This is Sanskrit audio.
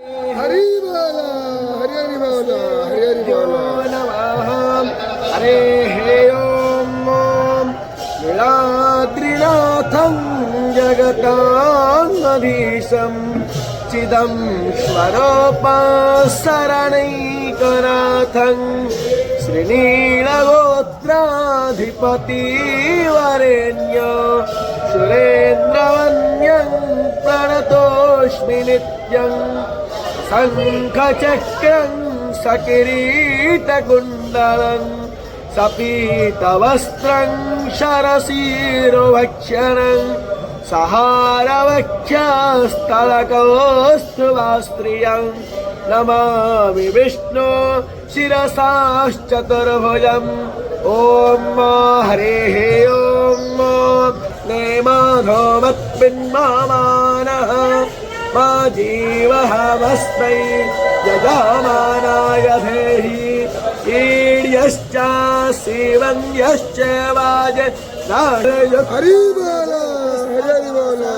हरि बोला हरि हरि बोला हरि हरि बोला हरे हे ओम नीलाद्रिनाथं जगतामधीशं चिदं स्वरूपशरणैकनाथं श्रीनीलगोत्राधिपतिवरेण्य सुरेन्द्रवन्द्यं प्रणतोऽस्मि नित्यं शङ्खचक्रं सकिरीटकुण्डलं सपीतवस्त्रं शरशिरोभक्षणं सहारवक्षस्थलकौस्तुभास्त्रियं नमामि विष्णु शिरसाश्चतुर्भुजम् ॐ हरेः ॐ नेमाधोमत्पिन्मानः मा जीवहवस्मै यजमानाय धेहि ईड्यश्च शिवन्यश्च वाज हरि बोला हरि हरि बोला